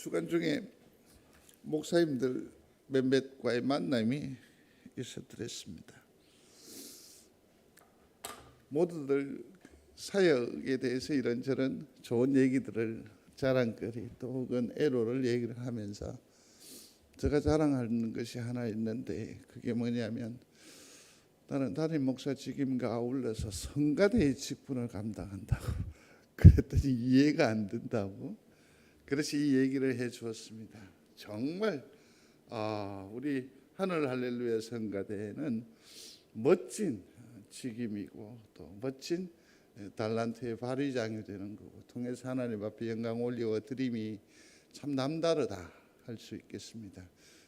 주간 중에 목사님들 몇몇과의 만남이 있었더랬습니다. 모두들 사역에 대해서 이런저런 좋은 얘기들을 자랑거리 또 혹은 애로를 얘기를 하면서 제가 자랑하는 것이 하나 있는데 그게 뭐냐면 나는 담임 목사 직임과 아울러서 성가대의 직분을 감당한다고 그랬더니 이해가 안 된다고 그래서 이 얘기를 해 주었습니다. 정말 우리 하늘 할렐루야 성가대는 멋진 직임이고 또 멋진 달란트의 발휘장이 되는 거고 통해서 하나님 앞에 영광 올려 드림이 참 남다르다 할 수 있겠습니다.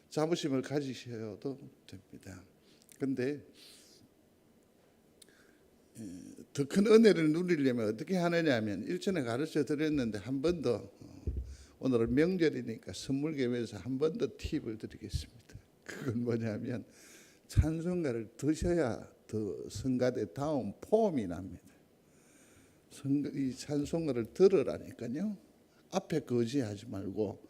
자부심을 가지셔도 됩니다. 그런데 더 큰 은혜를 누리려면 어떻게 하느냐 하면 일전에 가르쳐 드렸는데 한 번 더 오늘은 명절이니까 선물 겸해서 한 번 더 팁을 드리겠습니다. 그건 뭐냐면 찬송가를 드셔야 더 성가대 다음 폼이 납니다. 이 찬송가를 들으라니까요. 앞에 거지하지 말고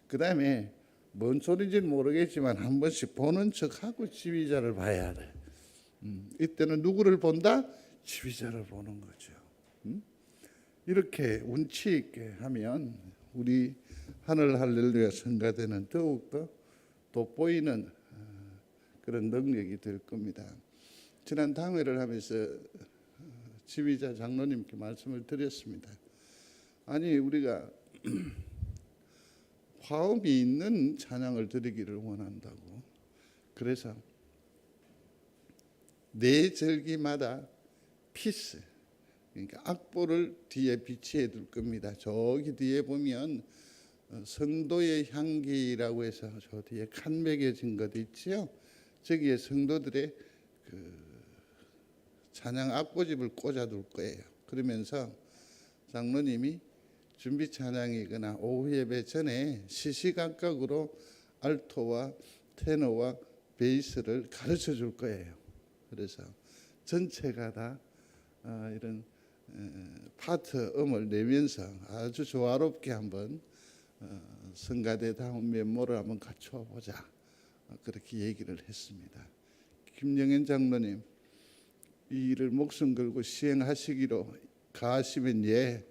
그 다음에 뭔 소리인지는 모르겠지만 한 번씩 보는 척하고 지휘자를 봐야 돼. 이때는 누구를 본다? 지휘자를 보는 거죠. 이렇게 운치 있게 하면 우리 하늘 할렐루야 성가대는 더욱더 돋보이는 그런 능력이 될 겁니다. 지난 당회를 하면서 지휘자 장로님께 말씀을 드렸습니다. 아니 우리가 화음이 있는 찬양을 드리기를 원한다고. 그래서 네 절기마다 피스, 그러니까 악보를 뒤에 비치해 둘 겁니다. 저기 뒤에 보면 성도의 향기라고 해서 저 뒤에 칸 매겨진 것 있지요. 저기에 성도들의 그 찬양 악보집을 꽂아둘 거예요. 그러면서 장로님이 준비 찬양이거나 오후 예배 전에 시시각각으로 알토와 테너와 베이스를 가르쳐 줄 거예요. 그래서 전체가 다 이런 파트 음을 내면서 아주 조화롭게 한번 성가대 다운 면모를 한번 갖춰 보자. 그렇게 얘기를 했습니다. 김영현 장로님 이 일을 목숨 걸고 시행하시기로 가시면 예.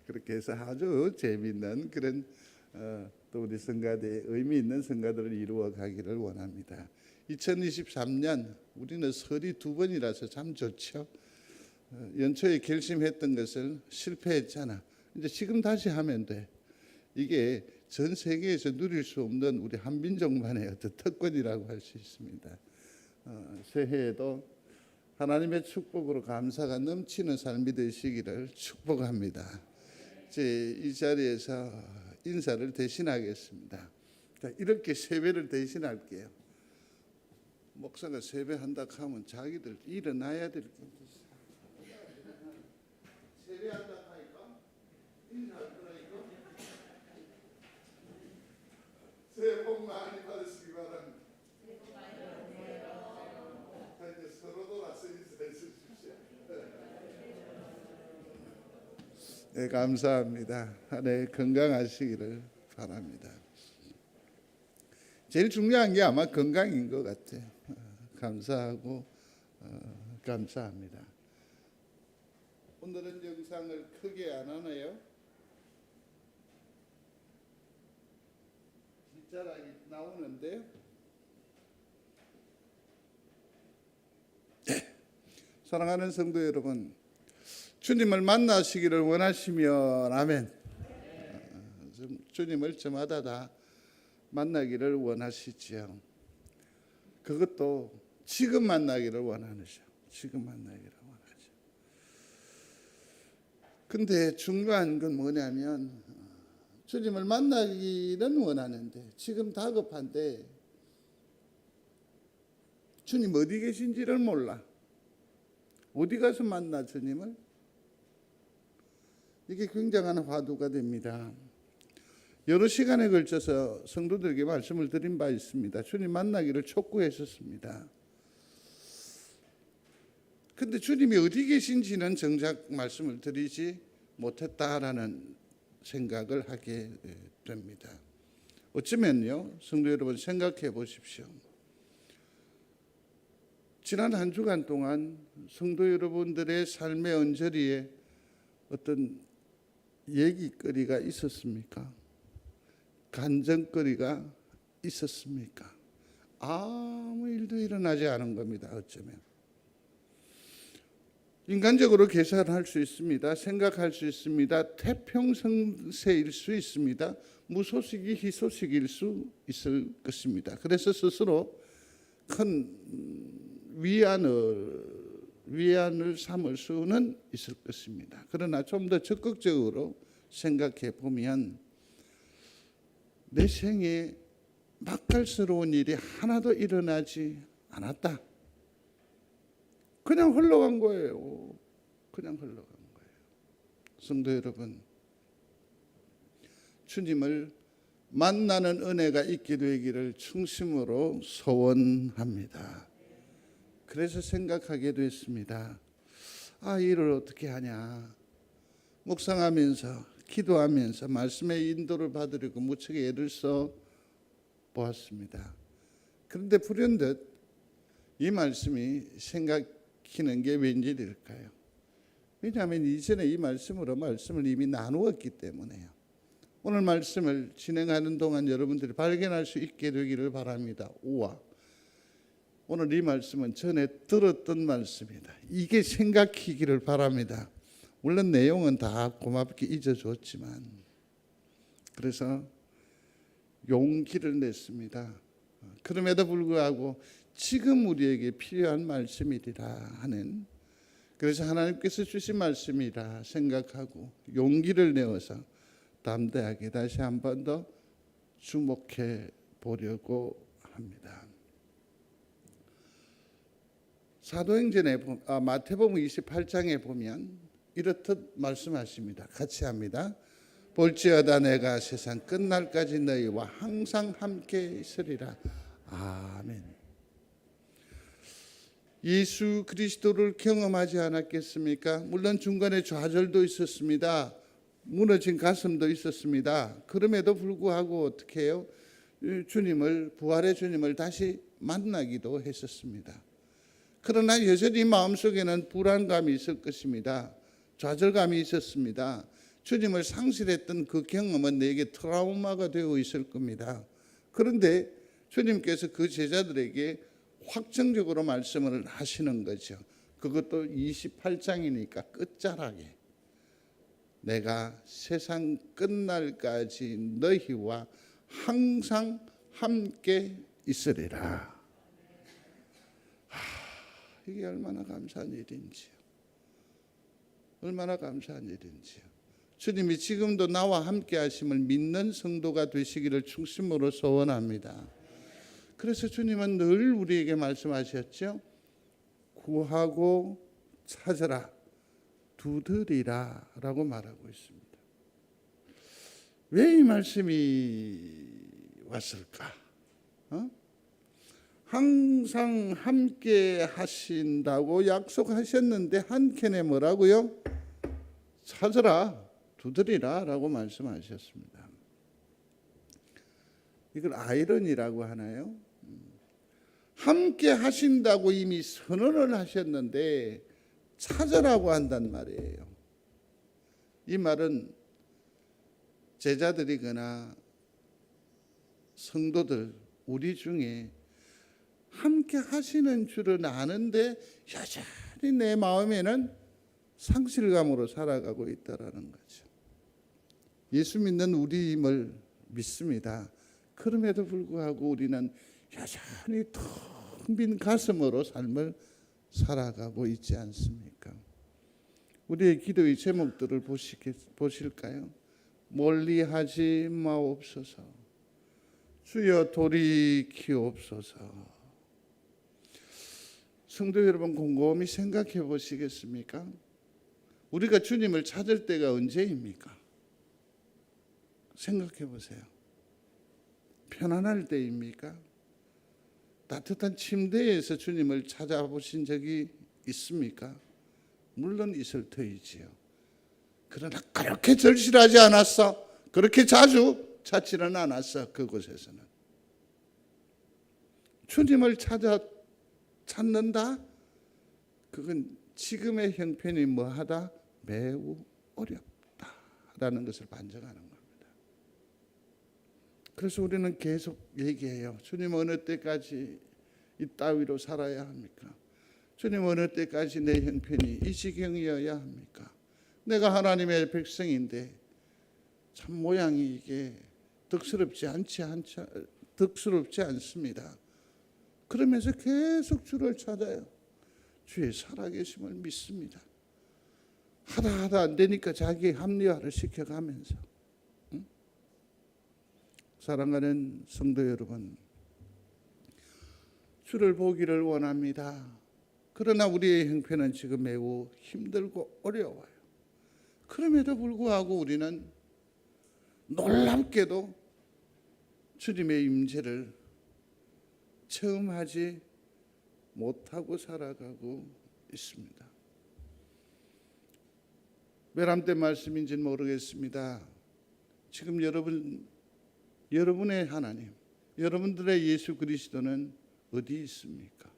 그렇게 해서 아주 재미있는 그런 또 우리 성가대에 의미 있는 성가들을 이루어 가기를 원합니다. 2023년 우리는 설이 2번이라서 참 좋죠. 연초에 결심했던 것을 실패했잖아. 이제 지금 다시 하면 돼. 이게 전 세계에서 누릴 수 없는 우리 한민족만의 어떤 특권이라고 할 수 있습니다. 새해에도 하나님의 축복으로 감사가 넘치는 삶이 되시기를 축복합니다. 이 자리에서 인사를 대신하겠습니다. 이렇게 세배를 대신할게요. 목사가 세배한다 하면 자기들 일어나야 될 겁니다. 세배한다 하니까 인사할 거니까 새해 복 많이 받으시기 바랍니다. 이제 서로 돌아서 인사해 주십시오. 네, 감사합니다. 한 해 건강하시기를 바랍니다. 제일 중요한 게 아마 건강인 것 같아요. 감사하고 감사합니다. 오늘은 영상을 크게 안 하나요? 뒷자락이 나오는데요. 사랑하는 성도 여러분, 주님을 만나시기를 원하시면 아멘. 주님을 저마다 다 만나기를 원하시지요. 그것도 지금 만나기를 원하시죠. 지금 만나기를 원하죠. 근데 중요한 건 뭐냐면 주님을 만나기는 원하는데 지금 다급한데 주님 어디 계신지를 몰라. 어디 가서 만나 주님을? 이게 굉장한 화두가 됩니다. 여러 시간에 걸쳐서 성도들에게 말씀을 드린 바 있습니다. 주님 만나기를 촉구했었습니다. 그런데 주님이 어디 계신지는 정작 말씀을 드리지 못했다라는 생각을 하게 됩니다. 어쩌면요, 성도 여러분 생각해 보십시오. 지난 한 주간 동안 성도 여러분들의 삶의 언저리에 어떤 얘기거리가 있었습니까? 간증거리가 있었습니까? 아무 일도 일어나지 않은 겁니다. 어쩌면 인간적으로 계산할 수 있습니다. 생각할 수 있습니다. 태평성세일 수 있습니다. 무소식이 희소식일 수 있을 것입니다. 그래서 스스로 큰 위안을 삼을 수는 있을 것입니다. 그러나 좀 더 적극적으로 생각해 보면 내 생에 맛깔스러운 일이 하나도 일어나지 않았다. 그냥 흘러간 거예요. 그냥 흘러간 거예요. 성도 여러분, 주님을 만나는 은혜가 있게 되기를 충심으로 소원합니다. 그래서 생각하게 됐습니다. 이 일을 어떻게 하냐. 묵상하면서 기도하면서 말씀의 인도를 받으려고 무척 애를 써 보았습니다. 그런데 불현듯 이 말씀이 생각히는 게 왠지일까요? 왜냐하면 이전에 이 말씀을 이미 나누었기 때문에요. 오늘 말씀을 진행하는 동안 여러분들이 발견할 수 있게 되기를 바랍니다. 우와, 오늘 이 말씀은 전에 들었던 말씀이다. 이게 생각히기를 바랍니다. 물론 내용은 다 고맙게 잊어줬지만, 그래서 용기를 냈습니다. 그럼에도 불구하고 지금 우리에게 필요한 말씀이리라 하는, 그래서 하나님께서 주신 말씀이라 생각하고 용기를 내어서 담대하게 다시 한 번 더 주목해 보려고 합니다. 사도행전에 마태복음 28장에 보면 이렇듯 말씀하십니다. 같이 합니다. 볼지어다 내가 세상 끝날까지 너희와 항상 함께 있으리라. 아멘. 예수 그리스도를 경험하지 않았겠습니까? 물론 중간에 좌절도 있었습니다. 무너진 가슴도 있었습니다. 그럼에도 불구하고 어떻게 해요? 부활의 주님을 다시 만나기도 했었습니다. 그러나 여전히 마음속에는 불안감이 있을 것입니다. 좌절감이 있었습니다. 주님을 상실했던 그 경험은 내게 트라우마가 되어 있을 겁니다. 그런데 주님께서 그 제자들에게 확정적으로 말씀을 하시는 거죠. 그것도 28장이니까 끝자락에 내가 세상 끝날까지 너희와 항상 함께 있으리라. 이게 얼마나 감사한 일인지요. 얼마나 감사한 일인지요. 주님이 지금도 나와 함께 하심을 믿는 성도가 되시기를 충심으로 소원합니다. 그래서 주님은 늘 우리에게 말씀하셨죠. 구하고 찾으라, 두드리라 라고 말하고 있습니다. 왜 이 말씀이 왔을까? 항상 함께 하신다고 약속하셨는데 한켠에 뭐라고요? 찾으라, 두드리라 라고 말씀하셨습니다. 이걸 아이러니라고 하나요? 함께 하신다고 이미 선언을 하셨는데 찾으라고 한단 말이에요. 이 말은 제자들이거나 성도들, 우리 중에 함께 하시는 줄은 아는데 여전히 내 마음에는 상실감으로 살아가고 있다라는 거죠. 예수 믿는 우리임을 믿습니다. 그럼에도 불구하고 우리는 여전히 텅 빈 가슴으로 삶을 살아가고 있지 않습니까? 우리의 기도의 제목들을 보실까요? 멀리하지 마옵소서. 주여 돌이키옵소서. 성도 여러분, 곰곰이 생각해 보시겠습니까? 우리가 주님을 찾을 때가 언제입니까? 생각해 보세요. 편안할 때입니까? 따뜻한 침대에서 주님을 찾아보신 적이 있습니까? 물론 있을 터이지요. 그러나 그렇게 절실하지 않았어. 그렇게 자주 찾지는 않았어. 그곳에서는 주님을 찾는다. 그건 지금의 형편이 뭐하다? 매우 어렵다라는 것을 반증하는 겁니다. 그래서 우리는 계속 얘기해요. 주님 어느 때까지 이 따위로 살아야 합니까? 주님 어느 때까지 내 형편이 이 지경이어야 합니까? 내가 하나님의 백성인데 참 모양이 이게 덕스럽지 않습니다. 그러면서 계속 주를 찾아요. 주의 살아계심을 믿습니다. 하다 안 되니까 자기 합리화를 시켜가면서. 사랑하는 성도 여러분, 주를 보기를 원합니다. 그러나 우리의 형편은 지금 매우 힘들고 어려워요. 그럼에도 불구하고 우리는 놀랍게도 주님의 임재를 체험하지 못하고 살아가고 있습니다. 외람 때 말씀인지는 모르겠습니다. 지금 여러분의 하나님, 여러분들의 예수 그리스도는 어디 있습니까?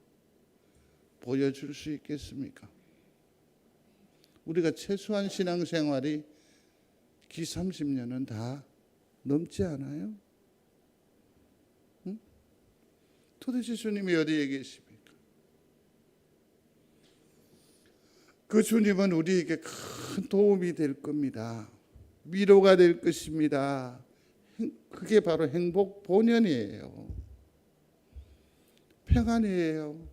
보여줄 수 있겠습니까? 우리가 최소한 신앙생활이 기 30년은 다 넘지 않아요? 응? 도대체 주님이 어디에 계십니까? 그 주님은 우리에게 큰 도움이 될 겁니다. 위로가 될 것입니다. 그게 바로 행복 본연이에요. 평안이에요.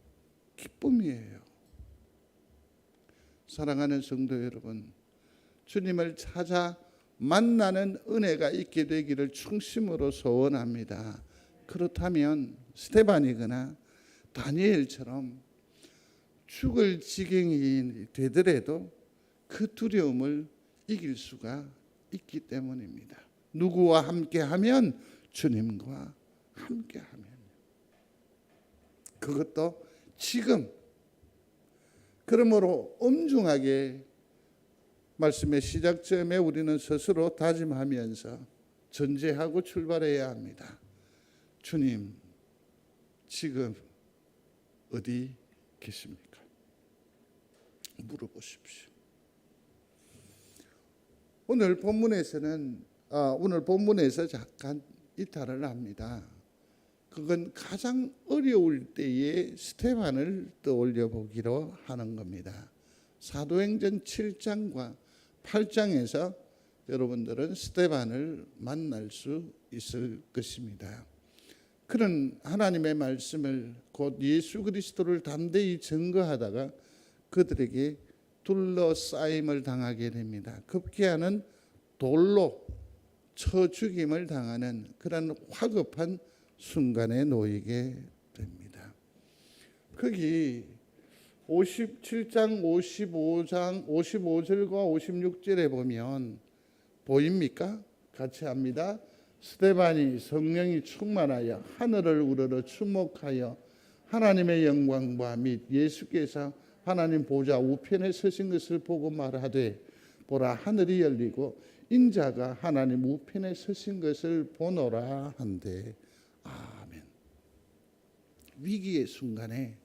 기쁨이에요. 사랑하는 성도 여러분, 주님을 찾아 만나는 은혜가 있게 되기를 충심으로 소원합니다. 그렇다면 스데반이거나 다니엘처럼 죽을 지경이 되더라도 그 두려움을 이길 수가 있기 때문입니다. 누구와 함께하면? 주님과 함께하면. 그것도 지금. 그러므로 엄중하게 말씀의 시작점에 우리는 스스로 다짐하면서 전제하고 출발해야 합니다. 주님, 지금 어디 계십니까? 물어보십시오. 오늘 본문에서 잠깐 이탈을 합니다. 그건 가장 어려울 때에 스데반을 떠올려 보기로 하는 겁니다. 사도행전 7장과 8장에서 여러분들은 스데반을 만날 수 있을 것입니다. 그런 하나님의 말씀을 곧 예수 그리스도를 담대히 증거하다가 그들에게 둘러싸임을 당하게 됩니다. 급기야는 돌로 쳐 죽임을 당하는 그런 화급한 순간에 놓이게 됩니다. 거기 57장 55절과 56절에 보면 보입니까? 같이 합니다. 스데반이 성령이 충만하여 하늘을 우러러 주목하여 하나님의 영광과 및 예수께서 하나님 보좌 우편에 서신 것을 보고 말하되 보라 하늘이 열리고 인자가 하나님 우편에 서신 것을 보노라 한데 아멘. 위기의 순간에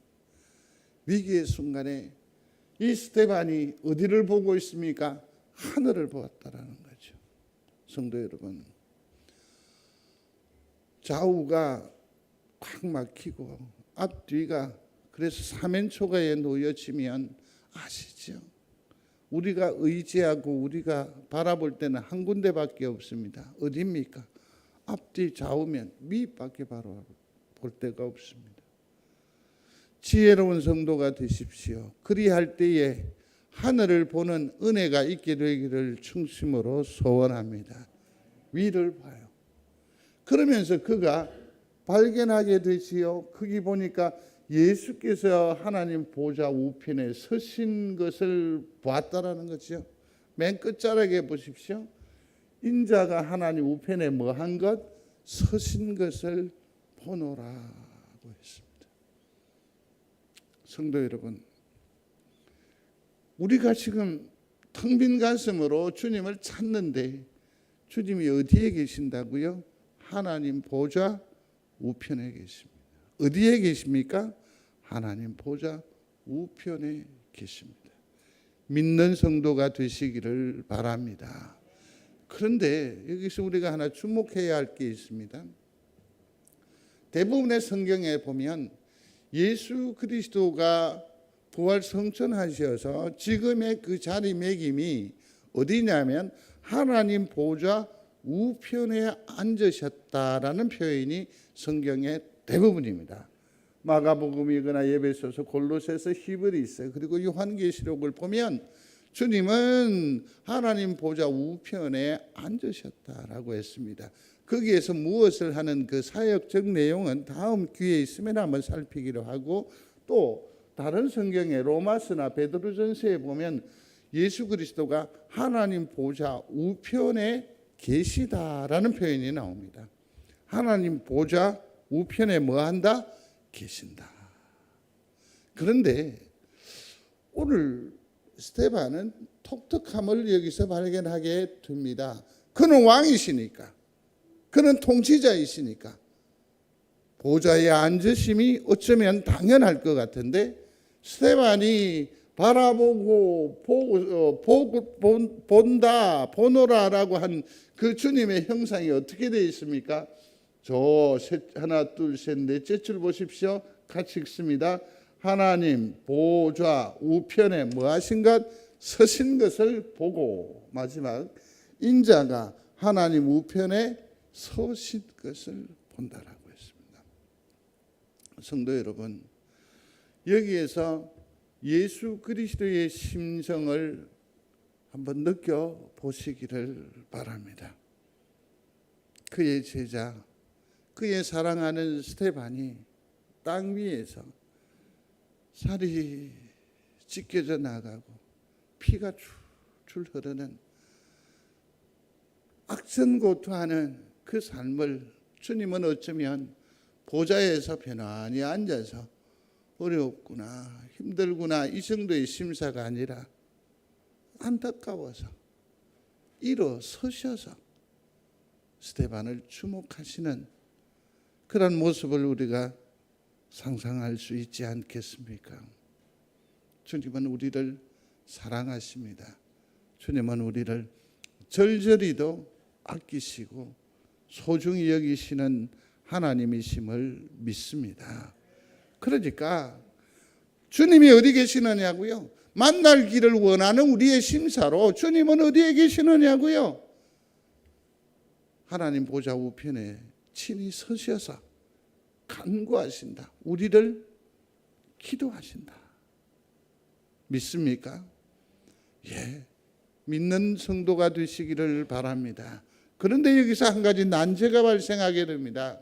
이 스데반이 어디를 보고 있습니까? 하늘을 보았다라는 거죠. 성도 여러분, 좌우가 꽉 막히고 앞뒤가 그래서 사면초가에 놓여지면 아시죠? 우리가 의지하고 우리가 바라볼 때는 한 군데밖에 없습니다. 어디입니까? 앞뒤 좌우면 밑밖에 바라볼 데가 없습니다. 지혜로운 성도가 되십시오. 그리할 때에 하늘을 보는 은혜가 있게 되기를 충심으로 소원합니다. 위를 봐요. 그러면서 그가 발견하게 되지요. 거기 보니까 예수께서 하나님 보좌 우편에 서신 것을 보았다라는 거죠. 맨 끝자락에 보십시오. 인자가 하나님 우편에 뭐한 것? 서신 것을 보노라고 했습니다. 성도 여러분, 우리가 지금 텅 빈 가슴으로 주님을 찾는데 주님이 어디에 계신다고요? 하나님 보좌 우편에 계십니다. 어디에 계십니까? 하나님 보좌 우편에 계십니다. 믿는 성도가 되시기를 바랍니다. 그런데 여기서 우리가 하나 주목해야 할 게 있습니다. 대부분의 성경에 보면 예수 그리스도가 부활 성천하셔서 지금의 그 자리매김이 어디냐면 하나님 보좌 우편에 앉으셨다라는 표현이 성경의 대부분입니다. 마가복음이거나 에베소서, 골로새서, 히브리서 그리고 요한계시록을 보면 주님은 하나님 보좌 우편에 앉으셨다라고 했습니다. 거기에서 무엇을 하는 그 사역적 내용은 다음 기회에 있으면 한번 살피기로 하고, 또 다른 성경에 로마서나 베드로전서에 보면 예수 그리스도가 하나님 보좌 우편에 계시다라는 표현이 나옵니다. 하나님 보좌 우편에 뭐한다? 계신다. 그런데 오늘 스데반은 독특함을 여기서 발견하게 됩니다. 그는 왕이시니까, 그는 통치자이시니까 보좌에 앉으심이 어쩌면 당연할 것 같은데, 스데반이 바라보고 본다, 보노라라고 한 그 주님의 형상이 어떻게 되어 있습니까? 저 하나 둘 셋 넷째 줄 보십시오. 같이 읽습니다. 하나님 보좌 우편에 뭐하신 것? 서신 것을 보고, 마지막 인자가 하나님 우편에 서신 것을 본다라고 했습니다. 성도 여러분, 여기에서 예수 그리스도의 심정을 한번 느껴보시기를 바랍니다. 그의 제자, 그의 사랑하는 스데반이 땅 위에서 살이 찢겨져 나가고 피가 줄줄 흐르는 악천고투하는 그 삶을 주님은 어쩌면 보좌에서 편안히 앉아서 어렵구나, 힘들구나 이 정도의 심사가 아니라 안타까워서 일어서셔서 스데반을 주목하시는 그런 모습을 우리가 상상할 수 있지 않겠습니까? 주님은 우리를 사랑하십니다. 주님은 우리를 절절히도 아끼시고 소중히 여기시는 하나님이심을 믿습니다. 그러니까 주님이 어디 계시느냐고요? 만날 길을 원하는 우리의 심사로 주님은 어디에 계시느냐고요? 하나님 보좌 우편에 친히 서셔서 간구하신다. 우리를 기도하신다. 믿습니까? 예, 믿는 성도가 되시기를 바랍니다. 그런데 여기서 한 가지 난제가 발생하게 됩니다.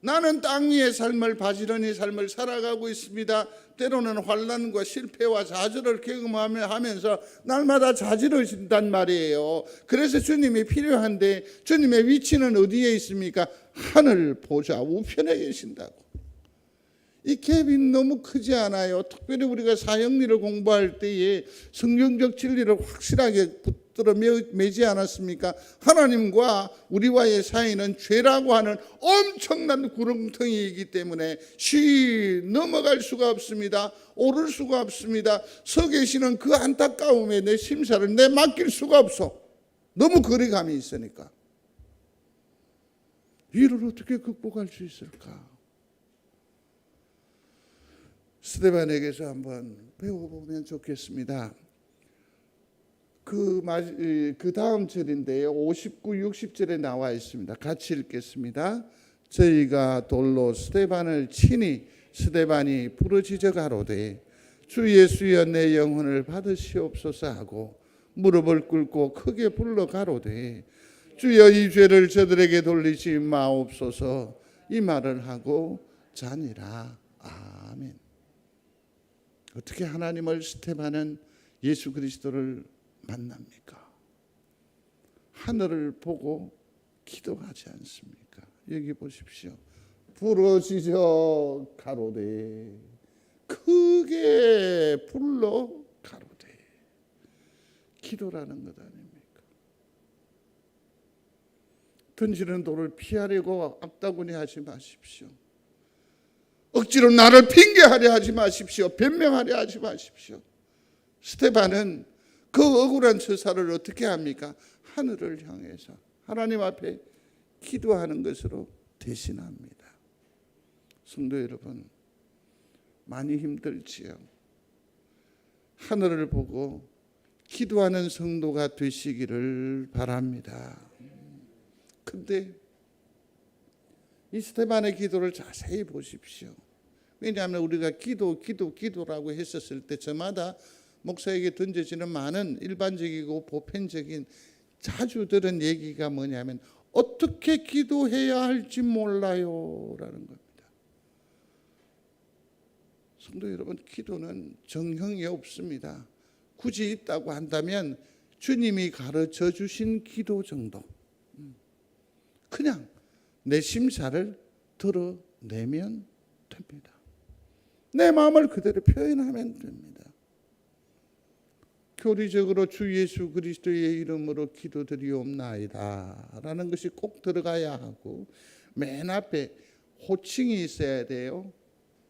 나는 땅 위의 삶을, 바지런히 삶을 살아가고 있습니다. 때로는 환난과 실패와 좌절을 경험하면서 날마다 자지러진단 말이에요. 그래서 주님이 필요한데 주님의 위치는 어디에 있습니까? 하늘 보좌 우편에 계신다고. 이 갭이 너무 크지 않아요? 특별히 우리가 사형리를 공부할 때에 성경적 진리를 확실하게 붙들어 매지 않았습니까? 하나님과 우리와의 사이는 죄라고 하는 엄청난 구렁텅이이기 때문에 쉬 넘어갈 수가 없습니다. 오를 수가 없습니다. 서 계시는 그 안타까움에 내 심사를 내 맡길 수가 없어. 너무 거리감이 있으니까. 이를 어떻게 극복할 수 있을까? 스데반에게서 한번 배워보면 좋겠습니다. 그 다음 절인데요, 59, 60절에 나와 있습니다. 같이 읽겠습니다. 저희가 돌로 스데반을 치니 스데반이 부르짖어 가로되 주 예수여 내 영혼을 받으시옵소서 하고 무릎을 꿇고 크게 불러 가로되 주여 이 죄를 저들에게 돌리지 마옵소서, 이 말을 하고 자니라. 아멘. 어떻게 하나님을 스데반은 예수 그리스도를 만납니까? 하늘을 보고 기도하지 않습니까? 여기 보십시오. 부르짖어 가로되, 크게 불러 가로되. 기도라는 것 아닙니까? 던지는 돌을 피하려고 악다구니 하지 마십시오. 억지로 나를 핑계하려 하지 마십시오. 변명하려 하지 마십시오. 스데반은 그 억울한 처사를 어떻게 합니까? 하늘을 향해서 하나님 앞에 기도하는 것으로 대신합니다. 성도 여러분, 많이 힘들지요. 하늘을 보고 기도하는 성도가 되시기를 바랍니다. 근데 이 스데반의 기도를 자세히 보십시오. 왜냐하면 우리가 기도라고 했었을 때 저마다 목사에게 던져지는 많은 일반적이고 보편적인 자주 들은 얘기가 뭐냐면 어떻게 기도해야 할지 몰라요 라는 겁니다. 성도 여러분, 기도는 정형이 없습니다. 굳이 있다고 한다면 주님이 가르쳐 주신 기도 정도, 그냥 내 심사를 드러내면 됩니다. 내 마음을 그대로 표현하면 됩니다. 교리적으로 주 예수 그리스도의 이름으로 기도드리옵나이다 라는 것이 꼭 들어가야 하고, 맨 앞에 호칭이 있어야 돼요.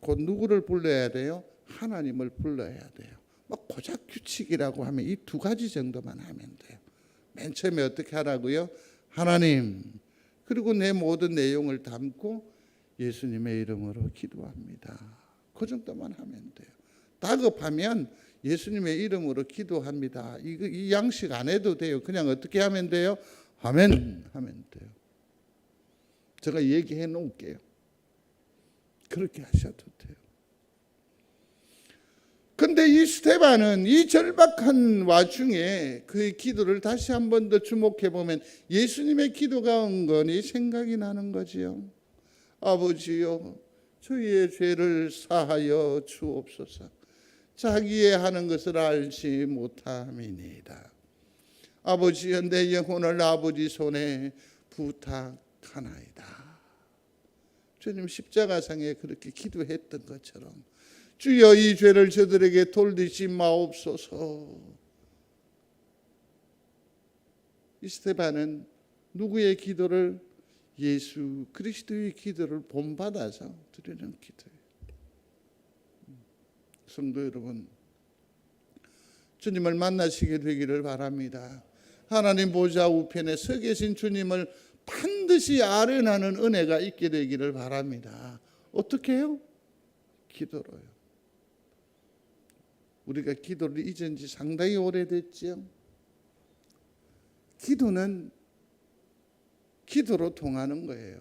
곧 누구를 불러야 돼요? 하나님을 불러야 돼요. 고작 규칙이라고 하면 이 두 가지 정도만 하면 돼요. 맨 처음에 어떻게 하라고요? 하나님, 그리고 내 모든 내용을 담고 예수님의 이름으로 기도합니다. 그 정도만 하면 돼요. 다급하면 예수님의 이름으로 기도합니다. 이 양식 안 해도 돼요. 그냥 어떻게 하면 돼요? 아멘 하면 돼요. 제가 얘기해 놓을게요. 그렇게 하셔도 돼요. 근데 이 스데반은 이 절박한 와중에 그의 기도를 다시 한 번 더 주목해 보면 예수님의 기도가 은근히 생각이 나는 거지요. 아버지요, 저희의 죄를 사하여 주옵소서. 자기의 하는 것을 알지 못함이니이다. 아버지여, 내 영혼을 아버지 손에 부탁하나이다. 주님 십자가상에 그렇게 기도했던 것처럼 주여, 이 죄를 저들에게 돌리지 마옵소서. 이 스데반은 누구의 기도를? 예수 그리스도의 기도를 본받아서 드리는 기도예요. 성도 여러분, 주님을 만나시게 되기를 바랍니다. 하나님 보좌 우편에 서 계신 주님을 반드시 아련하는 은혜가 있게 되기를 바랍니다. 어떻게 해요? 기도로요. 우리가 기도를 잊은 지 상당히 오래됐지요. 기도는 기도로 통하는 거예요.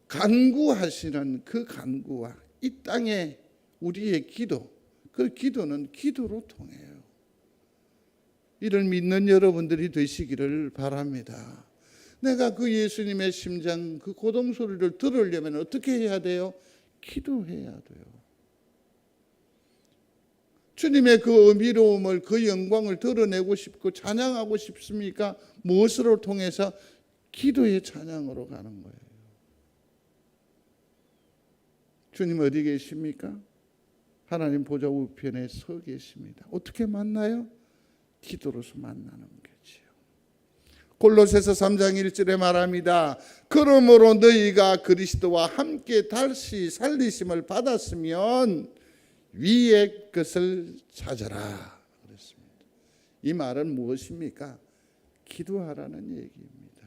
간구하시는 그 간구와 이 땅에 우리의 기도, 그 기도는 기도로 통해요. 이를 믿는 여러분들이 되시기를 바랍니다. 내가 그 예수님의 심장, 그 고동 소리를 들으려면 어떻게 해야 돼요? 기도해야 돼요. 주님의 그 의미로움을, 그 영광을 드러내고 싶고 찬양하고 싶습니까? 무엇으로 통해서? 기도의 찬양으로 가는 거예요. 주님 어디 계십니까? 하나님 보좌 우편에 서 계십니다. 어떻게 만나요? 기도로서 만나는 거지요. 골로새서 3장 1절에 말합니다. 그러므로 너희가 그리스도와 함께 다시 살리심을 받았으면 위의 것을 찾아라 그랬습니다. 이 말은 무엇입니까? 기도하라는 얘기입니다.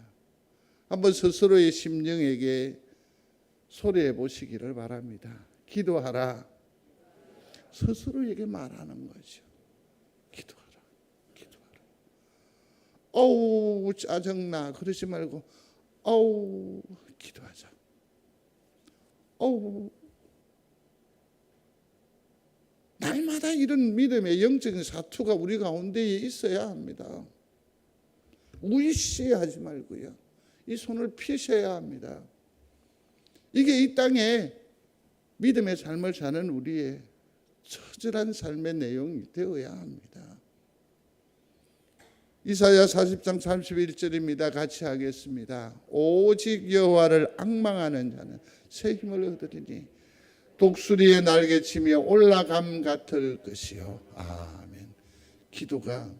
한번 스스로의 심령에게 소리해 보시기를 바랍니다. 기도하라. 스스로에게 말하는 거죠. 기도하라. 기도하라. 어우 짜증나 그러지 말고 어우 기도하자. 어우, 날마다 이런 믿음의 영적인 사투가 우리 가운데에 있어야 합니다. 우이시하지 말고요. 이 손을 피셔야 합니다. 이게 이 땅에 믿음의 삶을 사는 우리의 처절한 삶의 내용이 되어야 합니다. 이사야 40장 31절입니다. 같이 하겠습니다. 오직 여호와를 앙망하는 자는 새 힘을 얻으리니 독수리의 날개치며 올라감 같을 것이요. 아멘. 기도가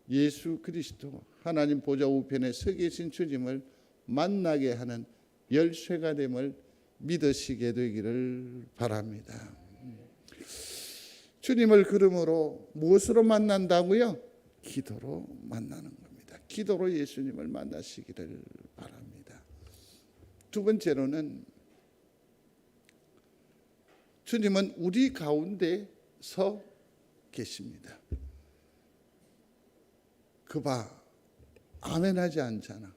예수 그리스도 하나님 보좌 우편에 서 계신 주님을 만나게 하는 열쇠가 됨을 믿으시게 되기를 바랍니다. 주님을 그러므로 무엇으로 만난다고요? 기도로 만나는 겁니다. 기도로 예수님을 만나시기를 바랍니다. 두 번째로는 주님은 우리 가운데 서 계십니다. 그봐 아멘하지 않잖아.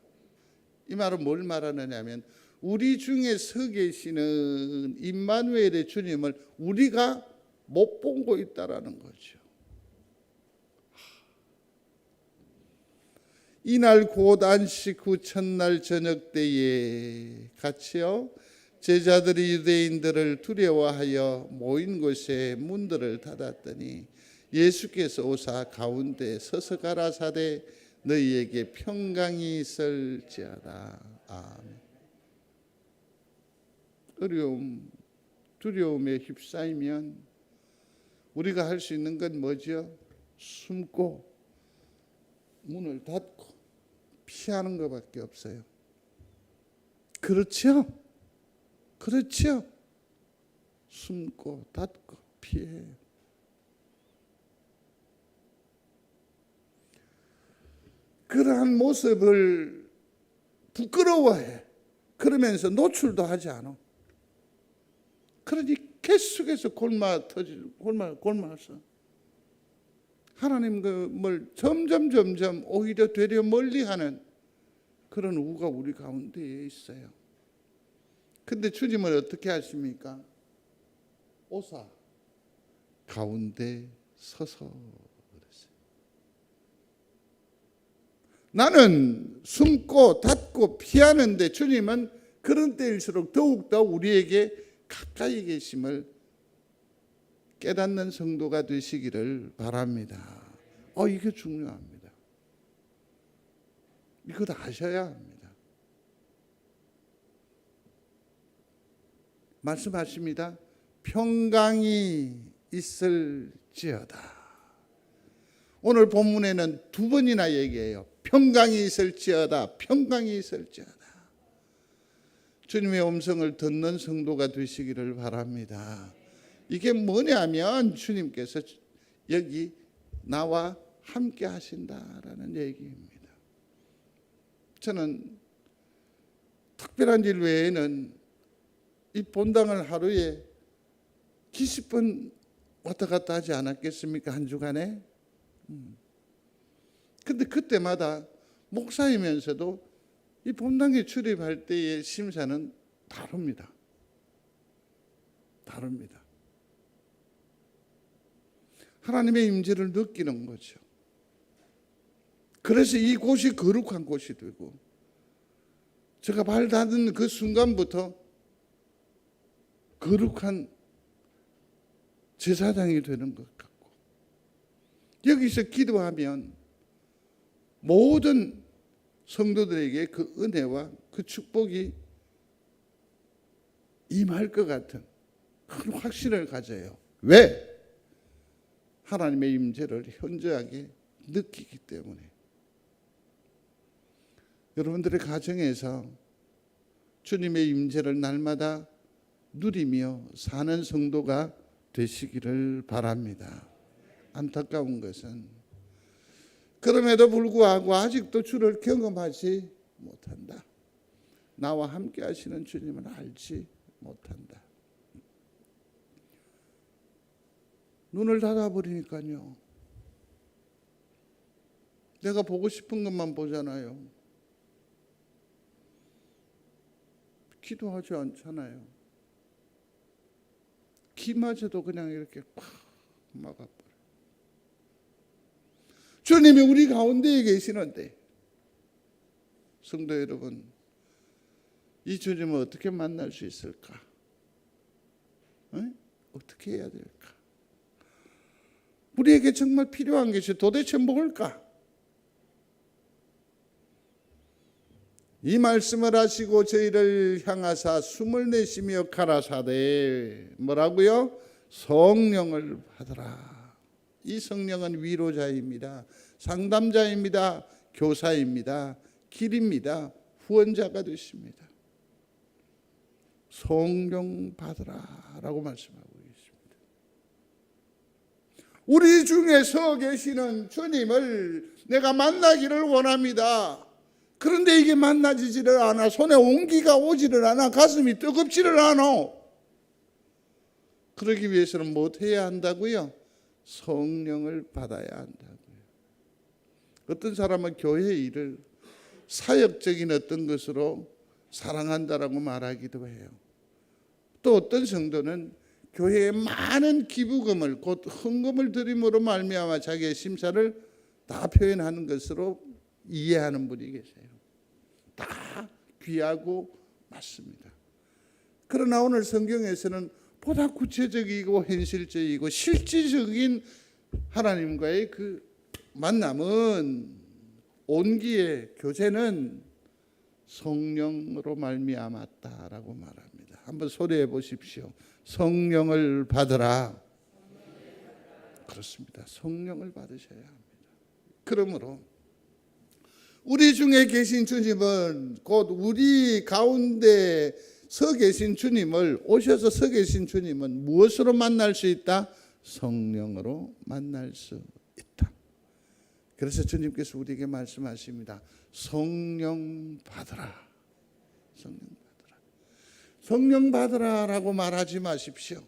이 말은 뭘 말하느냐면 우리 중에 서 계시는 임마누엘의 주님을 우리가 못 보고 있다라는 거죠. 이날 곧 안식 후 첫날 저녁 때에 같이요 제자들이 유대인들을 두려워하여 모인 곳에 문들을 닫았더니 예수께서 오사 가운데 서서 가라사대 너희에게 평강이 있을지어다. 아멘. 어려움, 두려움에 휩싸이면 우리가 할 수 있는 건 뭐죠? 숨고 문을 닫고 피하는 것밖에 없어요. 그렇죠? 그렇죠? 숨고 닫고 피해요. 그러한 모습을 부끄러워해. 그러면서 노출도 하지 않아. 그러니 계속해서 골마서 하나님을 점점 오히려 되려 멀리하는 그런 우가 우리 가운데에 있어요. 근데 주님은 어떻게 하십니까? 오사 가운데 서서 그랬어요. 나는 숨고 닫고 피하는데 주님은 그런 때일수록 더욱더 우리에게 가까이 계심을 깨닫는 성도가 되시기를 바랍니다. 이게 중요합니다. 이거 아셔야 합니다. 말씀하십니다. 평강이 있을지어다. 오늘 본문에는 두 번이나 얘기해요. 평강이 있을지어다. 평강이 있을지어다. 주님의 음성을 듣는 성도가 되시기를 바랍니다. 이게 뭐냐면 주님께서 여기 나와 함께 하신다라는 얘기입니다. 저는 특별한 일 외에는 이 본당을 하루에 기십 번 왔다 갔다 하지 않았겠습니까? 한 주간에. 근데 그때마다 목사이면서도 이 본당에 출입할 때의 심사는 다릅니다. 하나님의 임재를 느끼는 거죠. 그래서 이곳이 거룩한 곳이 되고 제가 발 닿은 그 순간부터 거룩한 제사장이 되는 것 같고 여기서 기도하면 모든 성도들에게 그 은혜와 그 축복이 임할 것 같은 큰 확신을 가져요. 왜? 하나님의 임재를 현저하게 느끼기 때문에. 여러분들의 가정에서 주님의 임재를 날마다 누리며 사는 성도가 되시기를 바랍니다. 안타까운 것은 그럼에도 불구하고 아직도 주를 경험하지 못한다. 나와 함께 하시는 주님을 알지 못한다. 눈을 닫아버리니까요. 내가 보고 싶은 것만 보잖아요. 기도하지 않잖아요. 기마저도 그냥 이렇게 팍 막아버려요. 주님이 우리 가운데에 계시는데 성도 여러분, 이 주님을 어떻게 만날 수 있을까? 어떻게 해야 될까? 우리에게 정말 필요한 것이 도대체 뭘까? 이 말씀을 하시고 저희를 향하사 숨을 내쉬며 가라사대 뭐라고요? 성령을 받으라. 이 성령은 위로자입니다. 상담자입니다. 교사입니다. 길입니다. 후원자가 되십니다. 성령 받으라 라고 말씀하고 계십니다. 우리 중에 서 계시는 주님을 내가 만나기를 원합니다. 그런데 이게 만나지지를 않아. 손에 온기가 오지를 않아. 가슴이 뜨겁지를 않아. 그러기 위해서는 무엇해야 한다고요? 성령을 받아야 한다고요. 어떤 사람은 교회 일을 사역적인 어떤 것으로 사랑한다라고 말하기도 해요. 또 어떤 성도는 교회에 많은 기부금을 곧 헌금을 드림으로 말미암아 자기의 심사를 다 표현하는 것으로 이해하는 분이 계세요. 다 귀하고 맞습니다. 그러나 오늘 성경에서는 보다 구체적이고 현실적이고 실질적인 하나님과의 그 만남은 온기의 교제는 성령으로 말미암았다라고 말합니다. 한번 소리해 보십시오. 성령을 받으라. 그렇습니다. 성령을 받으셔야 합니다. 그러므로 우리 중에 계신 주님은 곧 우리 가운데 서 계신 주님을 오셔서 서 계신 주님은 무엇으로 만날 수 있다? 성령으로 만날 수 있다. 그래서 주님께서 우리에게 말씀하십니다. 성령 받으라. 성령 받으라. 성령 받으라라고 말하지 마십시오.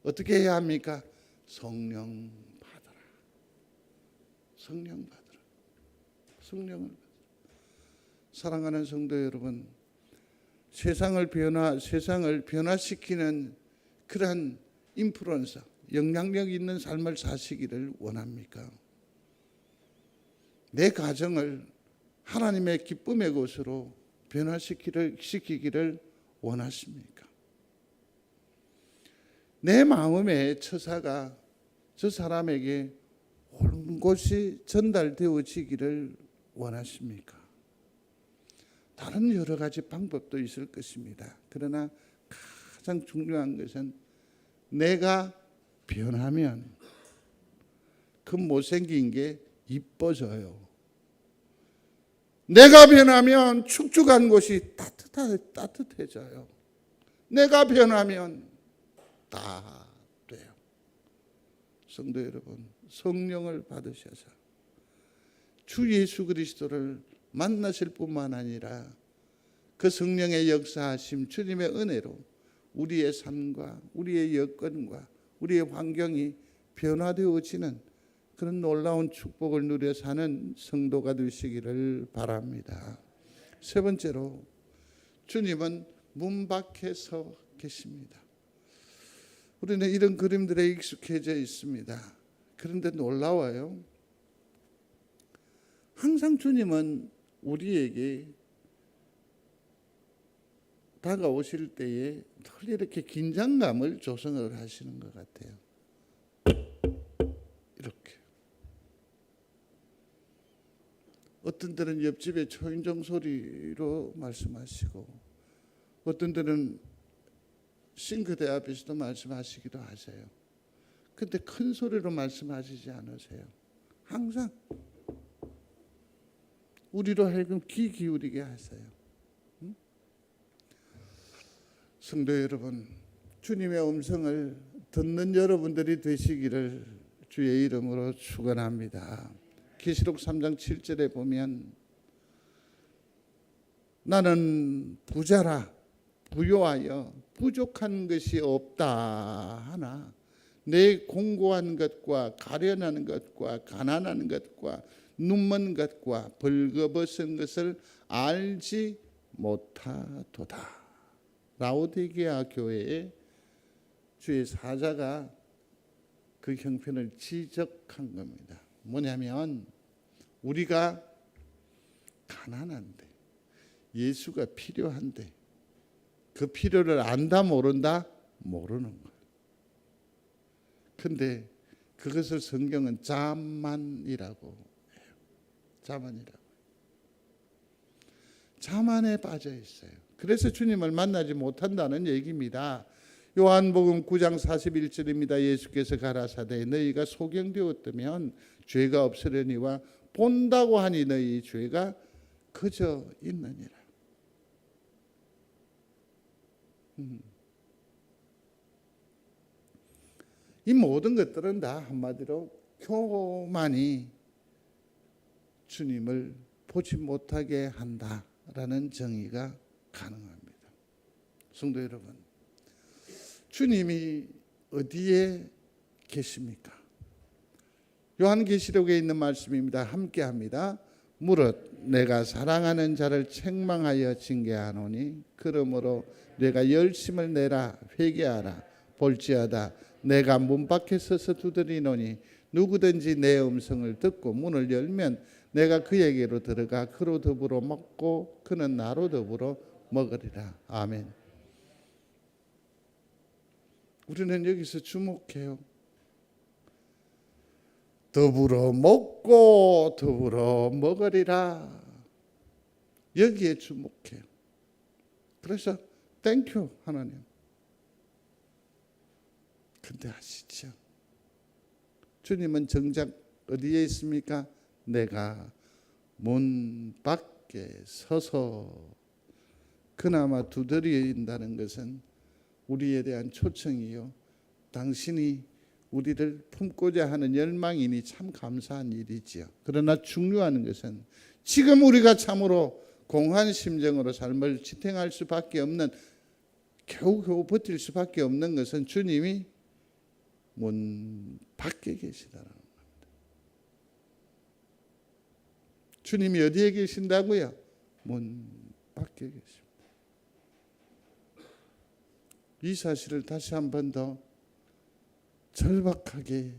어떻게 해야 합니까? 성령 받으라. 성령 받으라. 성령을 받으라. 사랑하는 성도 여러분, 세상을 변화시키는 그러한 인플루언서, 영향력 있는 삶을 사시기를 원합니까? 내 가정을 하나님의 기쁨의 곳으로 변화시키기를 원하십니까? 내 마음의 처사가 저 사람에게 옳은 곳이 전달되어지기를 원하십니까? 다른 여러 가지 방법도 있을 것입니다. 그러나 가장 중요한 것은 내가 변하면 그 못생긴 게 이뻐져요. 내가 변하면 축축한 곳이 따뜻해져요. 내가 변하면 다 돼요. 성도 여러분, 성령을 받으셔서 주 예수 그리스도를 만나실 뿐만 아니라 그 성령의 역사하심 주님의 은혜로 우리의 삶과 우리의 여건과 우리의 환경이 변화되어지는 그런 놀라운 축복을 누려 사는 성도가 되시기를 바랍니다. 세 번째로 주님은 문 밖에 서 계십니다. 우리는 이런 그림들에 익숙해져 있습니다. 그런데 놀라워요. 항상 주님은 우리에게 다가오실 때에 늘 이렇게 긴장감을 조성을 하시는 것 같아요. 이렇게. 어떤 때는 옆집의 초인종 소리로 말씀하시고 어떤 때는 싱크대 앞에서도 말씀하시기도 하세요. 근데 큰 소리로 말씀하시지 않으세요. 항상 우리로 하여금 귀 기울이게 하세요. 성도 여러분, 주님의 음성을 듣는 여러분들이 되시기를 주의 이름으로 축원합니다. 계시록 3장 7절에 보면 나는 부자라 부요하여 부족한 것이 없다 하나 내 공고한 것과 가련한 것과 가난한 것과 눈먼 것과 벌거벗은 것을 알지 못하도다. 라오디게아 교회에 주의 사자가 그 형편을 지적한 겁니다. 뭐냐면 우리가 가난한데 예수가 필요한데 그 필요를 안다 모른다? 모르는 거예요. 근데 그것을 성경은 자만이라고 해요. 자만이라고. 자만에 빠져 있어요. 그래서 주님을 만나지 못한다는 얘기입니다. 요한복음 9장 41절입니다. 예수께서 가라사대 너희가 소경되었다면 죄가 없으려니와 본다고 하니 너희 죄가 그저 있느니라. 이 모든 것들은 다 한마디로 교만이 주님을 보지 못하게 한다라는 정의가 가능합니다. 성도 여러분, 주님이 어디에 계십니까? 요한계시록에 있는 말씀입니다. 함께 합니다. 무릇 내가 사랑하는 자를 책망하여 징계하노니 그러므로 내가 열심을 내라 회개하라. 볼지어다 내가 문 밖에 서서 두드리노니 누구든지 내 음성을 듣고 문을 열면 내가 그에게로 들어가 그로 더불어 먹고 그는 나로 더불어 먹으리라. 아멘. 우리는 여기서 주목해요. 더불어 먹고 더불어 먹으리라. 여기에 주목해요. 그래서 땡큐 하나님. 근데 아시죠? 주님은 정작 어디에 있습니까? 내가 문 밖에 서서 그나마 두드린다는 것은 우리에 대한 초청이요. 당신이 우리를 품고자 하는 열망이니 참 감사한 일이지요. 그러나 중요한 것은 지금 우리가 참으로 공한 심정으로 삶을 지탱할 수밖에 없는 겨우겨우 버틸 수밖에 없는 것은 주님이 문 밖에 계시다는 겁니다. 주님이 어디에 계신다고요? 문 밖에 계십니다. 이 사실을 다시 한 번 더 절박하게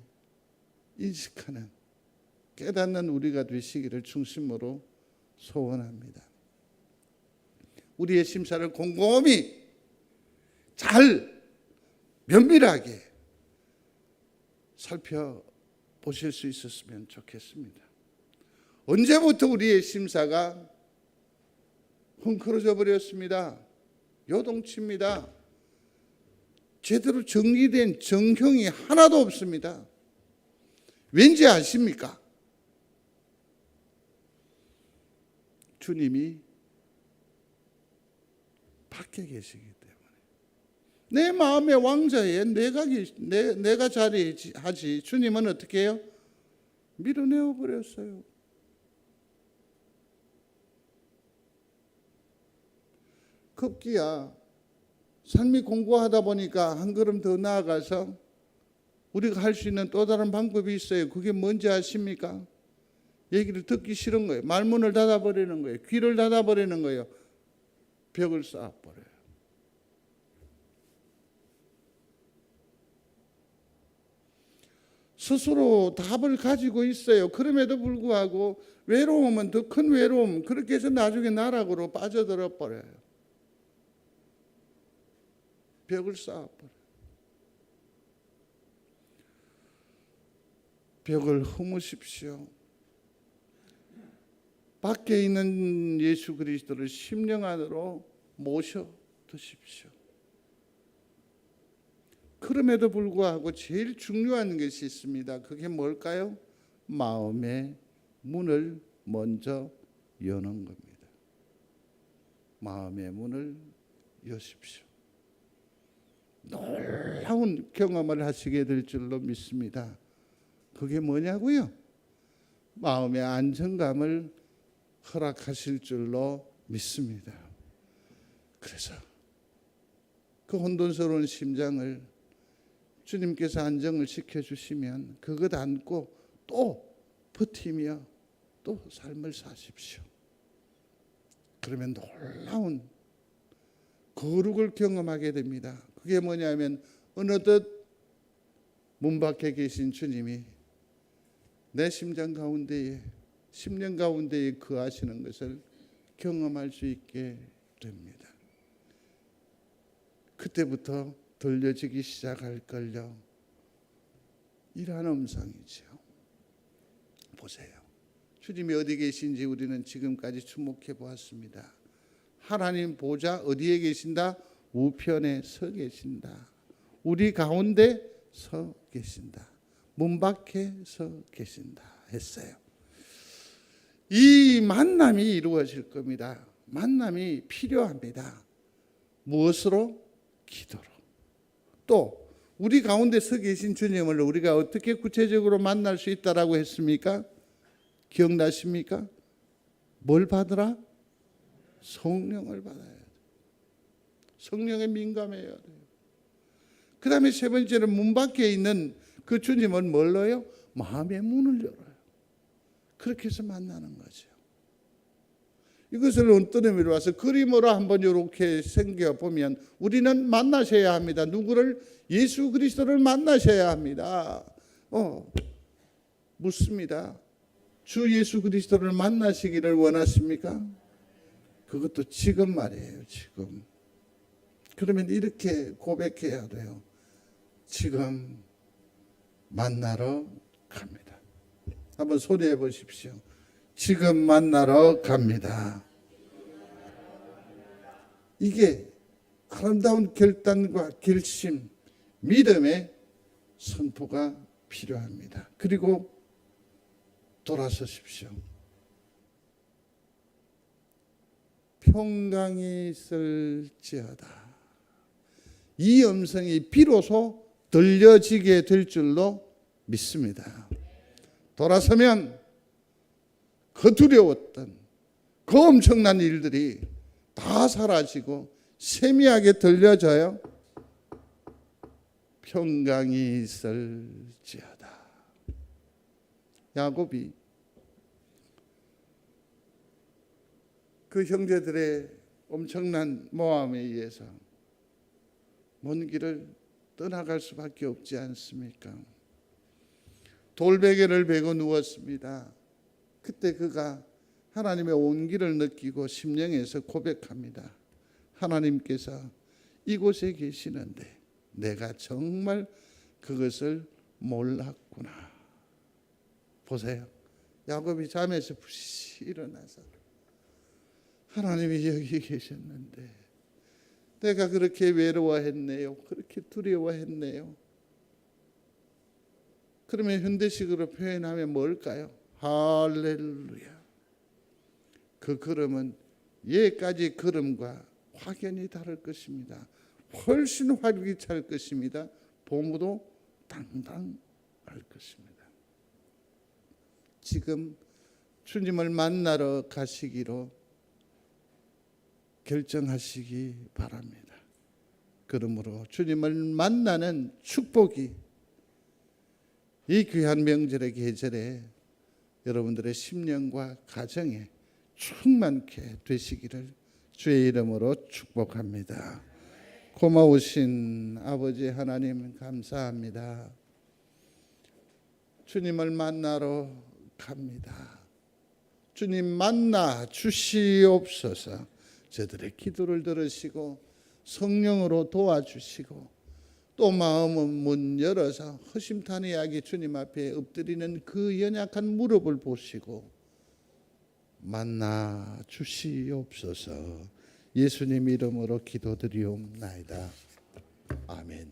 인식하는 깨닫는 우리가 되시기를 중심으로 소원합니다. 우리의 심사를 곰곰이 잘 면밀하게 살펴보실 수 있었으면 좋겠습니다. 언제부터 우리의 심사가 헝클어져 버렸습니다. 요동칩니다. 제대로 정리된 정형이 하나도 없습니다. 왠지 아십니까? 주님이 밖에 계시기 때문에. 내 마음의 왕자에 내가 자리하지. 주님은 어떻게 해요? 밀어내어 버렸어요. 급기야 삶이 공고하다 보니까 한 걸음 더 나아가서 우리가 할 수 있는 또 다른 방법이 있어요. 그게 뭔지 아십니까? 얘기를 듣기 싫은 거예요. 말문을 닫아버리는 거예요. 귀를 닫아버리는 거예요. 벽을 쌓아버려요. 스스로 답을 가지고 있어요. 그럼에도 불구하고 외로움은 더 큰 외로움, 그렇게 해서 나중에 나락으로 빠져들어 버려요. 벽을 쌓아버려요. 벽을 허무십시오. 밖에 있는 예수 그리스도를 심령 안으로 모셔 두십시오. 그럼에도 불구하고 제일 중요한 것이 있습니다. 그게 뭘까요? 마음의 문을 먼저 여는 겁니다. 마음의 문을 여십시오. 놀라운 경험을 하시게 될 줄로 믿습니다. 그게 뭐냐고요? 마음의 안정감을 허락하실 줄로 믿습니다. 그래서 그 혼돈스러운 심장을 주님께서 안정을 시켜주시면 그것 안고 또 버티며 또 삶을 사십시오. 그러면 놀라운 거룩을 경험하게 됩니다. 그게 뭐냐면 어느덧 문 밖에 계신 주님이 내 심장 가운데에, 심령 가운데에 거하시는 것을 경험할 수 있게 됩니다. 그때부터 들려지기 시작할 걸요. 이러한 음성이죠. 보세요. 주님이 어디 계신지 우리는 지금까지 주목해 보았습니다. 하나님 보좌 어디에 계신다? 우편에 서 계신다. 우리 가운데 서 계신다. 문 밖에 서 계신다 했어요. 이 만남이 이루어질 겁니다. 만남이 필요합니다. 무엇으로? 기도로. 또 우리 가운데 서 계신 주님을 우리가 어떻게 구체적으로 만날 수 있다라고 했습니까? 기억나십니까? 뭘 받으라? 성령을 받아야 돼요. 성령에 민감해야 돼요. 그 다음에 세 번째는 문 밖에 있는 그 주님은 뭘로요? 마음의 문을 열어요. 그렇게 해서 만나는 거죠. 이것을 어떤 의미로 와서 그림으로 한번 이렇게 생겨보면 우리는 만나셔야 합니다. 누구를? 예수 그리스도를 만나셔야 합니다. 묻습니다. 주 예수 그리스도를 만나시기를 원하십니까? 그것도 지금 말이에요. 지금. 그러면 이렇게 고백해야 돼요. 지금 만나러 갑니다. 한번 소리해 보십시오. 지금 만나러 갑니다. 이게 아름다운 결단과 결심, 믿음의 선포가 필요합니다. 그리고 돌아서십시오. 평강이 있을지어다. 이 음성이 비로소 들려지게 될 줄로 믿습니다. 돌아서면 그 두려웠던 그 엄청난 일들이 다 사라지고 세미하게 들려져요. 평강이 있을지어다. 야곱이 그 형제들의 엄청난 모함에 의해서 먼 길을 떠나갈 수밖에 없지 않습니까? 돌베개를 베고 누웠습니다. 그때 그가 하나님의 온기를 느끼고 심령에서 고백합니다. 하나님께서 이곳에 계시는데 내가 정말 그것을 몰랐구나. 보세요. 야곱이 잠에서 부시 일어나서 하나님이 여기 계셨는데 내가 그렇게 외로워했네요. 그렇게 두려워했네요. 그러면 현대식으로 표현하면 뭘까요? 할렐루야. 그 걸음은 예까지 걸음과 확연히 다를 것입니다. 훨씬 활기찰 것입니다. 보무도 당당할 것입니다. 지금 주님을 만나러 가시기로 결정하시기 바랍니다. 그러므로 주님을 만나는 축복이 이 귀한 명절의 계절에 여러분들의 심령과 가정에 충만케 되시기를 주의 이름으로 축복합니다. 고마우신 아버지 하나님 감사합니다. 주님을 만나러 갑니다. 주님 만나 주시옵소서. 저들의 기도를 들으시고 성령으로 도와주시고 또 마음은 문 열어서 허심탄회하게 주님 앞에 엎드리는 그 연약한 무릎을 보시고 만나 주시옵소서. 예수님 이름으로 기도드리옵나이다. 아멘.